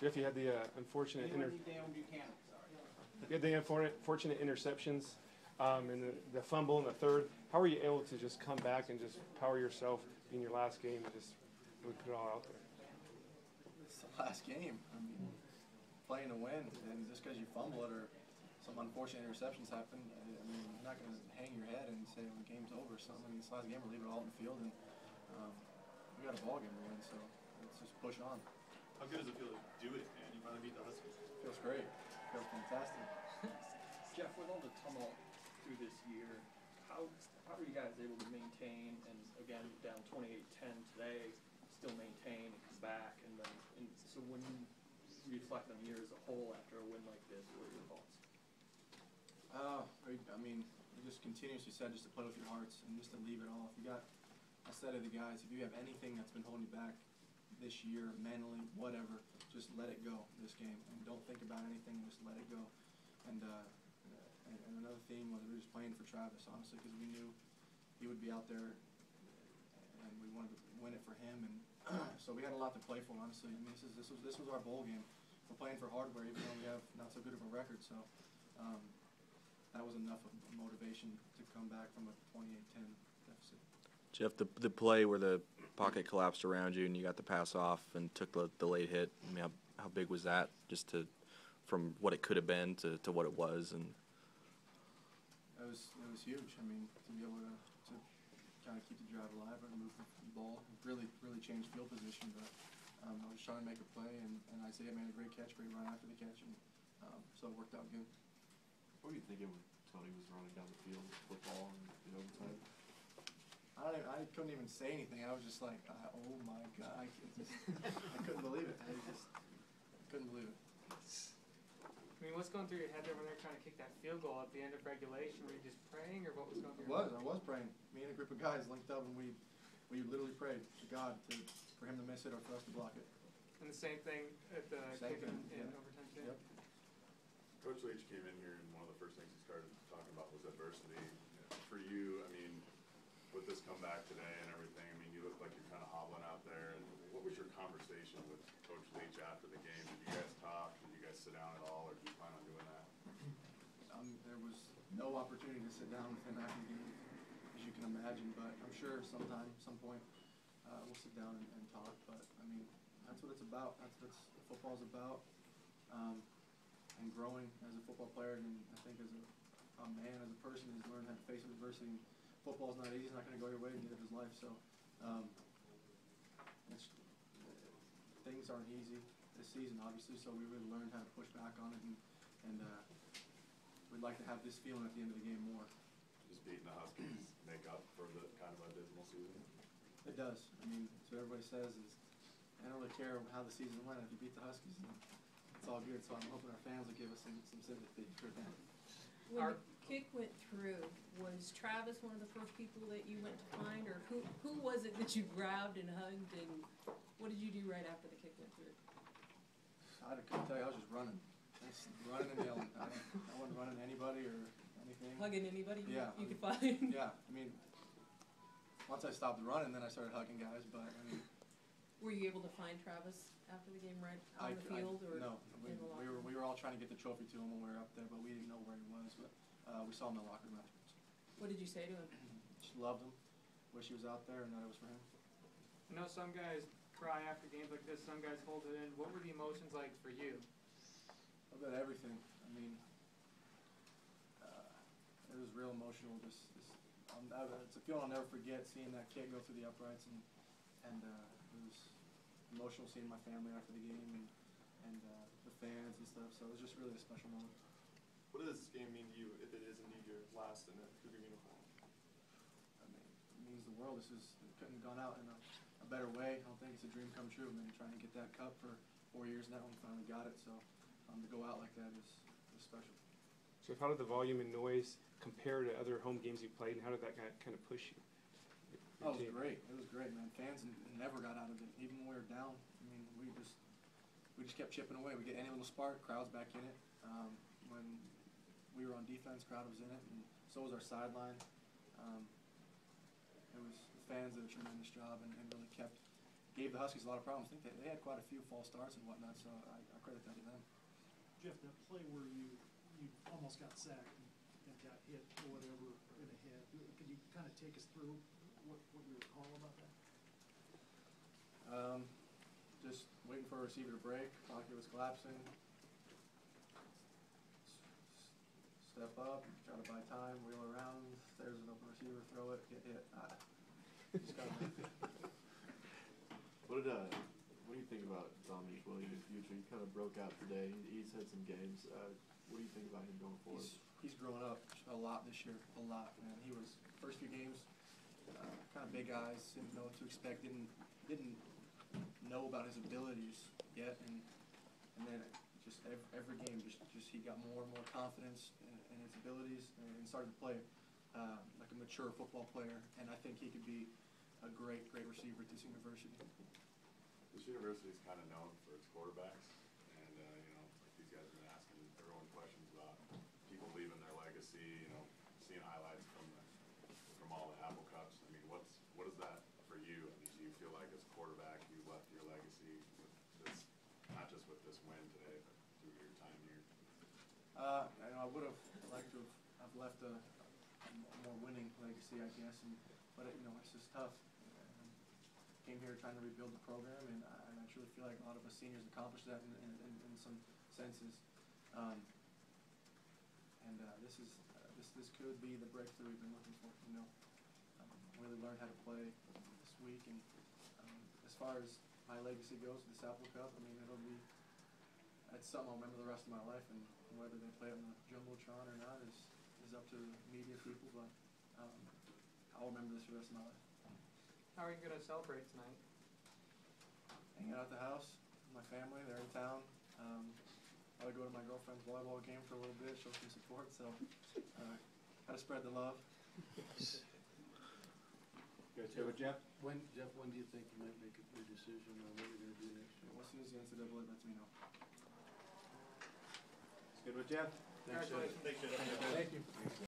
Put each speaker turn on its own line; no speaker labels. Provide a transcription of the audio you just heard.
Jeff, you had the unfortunate unfortunate interceptions and the fumble in the third. How were you able to just come back and just power yourself in your last game and just really put it all out there?
It's the last game. I mean, playing to win, and just because you fumble it or some unfortunate interceptions happen, I mean, you're not going to hang your head and say, well, the game's over or something. I mean, it's the last game, we'll leave it all in the field, and we got a ball game to win, so let's just push on.
How good does it feel to do it, man? You finally beat the Huskies.
Feels great. Feels fantastic.
Jeff, with all the tumult through this year, how are you guys able to maintain, and again, down 28-10 today, still maintain and come back? And so when you reflect on the year as a whole after a win like this, what are your thoughts?
I mean, we just continuously said just to play with your hearts and just to leave it all. If you got, I said to the guys, if you have anything that's been holding you back this year, mentally, whatever, just let it go this game. And don't think about anything, just let it go. And another theme was we were just playing for Travis, honestly, because we knew he would be out there and we wanted to win it for him. And so we had a lot to play for, honestly. I mean, this was our bowl game. We're playing for hardware, even though we have not so good of a record. So that was enough of motivation to come back from a 28-10 deficit.
Jeff, the play where the pocket collapsed around you and you got the pass off and took the late hit, I mean, how big was that, just from what it could have been to what it was? And
it was huge. I mean, to be able to kind of keep the drive alive and move the ball, really changed field position. But I was trying to make a play, and Isaiah made a great run after the catch, and so it worked out good.
What were you thinking when Tony was running down the field with football in overtime?
I couldn't even say anything. I was just like, oh my God, I couldn't believe it. I couldn't believe it.
I mean, what's going through your head there when they're trying to kick that field goal at the end of regulation? Were you just praying, or what was going through your head?
I was praying. Me and a group of guys linked up, and we literally prayed to God for him to miss it or for us to block it.
And the same thing at the kick in overtime today?
Yep.
Coach Leach came in here, and one of the first things he started talking about was adversity. For you, I mean, with this comeback today and everything, I mean, you look like you're kind of hobbling out there. And what was your conversation with Coach Leach after the game? Did you guys talk? Did you guys sit down at all, or did you plan on doing that?
There was no opportunity to sit down with him after the game, as you can imagine. But I'm sure some point, we'll sit down and talk. But I mean, that's what it's about. That's what football's about. And growing as a football player, and I think as a man, as a person, is learning how to face adversity. Football's not easy; it's not going to go your way, neither is life. So, things aren't easy this season, obviously. So we really learned how to push back on it, and we'd like to have this feeling at the end of the game more.
Just beating the Huskies make up for the kind of a dismal season?
It does. I mean, that's what everybody says is, I don't really care how the season went. If you beat the Huskies, it's all good. So I'm hoping our fans will give us some sympathy for them.
When the kick went through, was Travis one of the first people that you went to find, or who was it that you grabbed and hugged, and what did you do right after the kick went through?
I couldn't tell you. I was just running. Just running and yelling. I wasn't running anybody or anything.
Hugging anybody you could find?
Yeah. I mean, once I stopped running, then I started hugging guys. But I mean,
were you able to find Travis after the game right on the field?
No. We were all trying to get the trophy to him when we were up there, but we didn't know where he was. But we saw him in the locker room afterwards.
What did you say to him?
Just loved him. Wish he was out there and that it was for him.
I know some guys cry after games like this. Some guys hold it in. What were the emotions like for you?
About everything. I mean, it was real emotional. It's a feeling I'll never forget, seeing that kid go through the uprights, and it was emotional seeing my family after the game and the fans and stuff. So it was just really a special moment.
What does this game mean to you if it is indeed your last in a Cougar uniform?
I mean, it means the world. It couldn't have gone out in a better way. I don't think it's a dream come true. I mean, trying to get that cup for 4 years now, and finally got it. So to go out like that is special.
So how did the volume and noise compare to other home games you played, and how did that kind of push you?
Oh, it was great. It was great, man. Fans never got out of it, even when we were down. I mean, we just kept chipping away. We get any little spark, crowd's back in it. When we were on defense, crowd was in it, and so was our sideline. It was the fans did a tremendous job and really kept gave the Huskies a lot of problems. I think they had quite a few false starts and whatnot, so I credit that to them.
Jeff, that play where you almost got sacked and got hit or whatever in the head, could you kind of take us through what you recall about that?
Just waiting for a receiver to break, pocket was collapsing. Step up, try to buy time, wheel around, there's an open receiver, throw it, get hit. Just gotta
What do you think about Dominique Williams' future? He kind of broke out today. He's had some games. What do you think about him going forward?
He's grown up a lot this year, a lot, man. He was first few games, kind of big eyes, didn't know what to expect, didn't know about his abilities yet, and then just every game, just he got more and more confidence in his abilities and started to play like a mature football player. And I think he could be a great receiver at this university.
This university is kind of known for its quarterbacks, and like these guys have been asking everyone questions about people leaving their legacy. Seeing highlights from all the Apple Cups. I mean, what is that for you? I mean, do you feel like as a quarterback you left your legacy with this, not just with this win today, but through your time here?
I would have liked to have left a more winning legacy, I guess, but it's just tough. Came here trying to rebuild the program, and I truly feel like a lot of us seniors accomplished that in some senses. This could be the breakthrough we've been looking for. Really learned how to play this week, and as far as my legacy goes, this Apple Cup, I mean, it's something I'll remember the rest of my life, and whether they play it on the Jumbotron or not is up to the media people, but I'll remember this for the rest of my life.
How are you going to celebrate tonight?
Hanging out at the house with my family. They're in town. I'll go to my girlfriend's volleyball game for a little bit, show some support. So, gotta spread the love.
Jeff, when do you think you might make your decision on what you're going to do next year?
As soon as the NCAA lets me know.
It's good with Jeff.
Congratulations.
Thank you.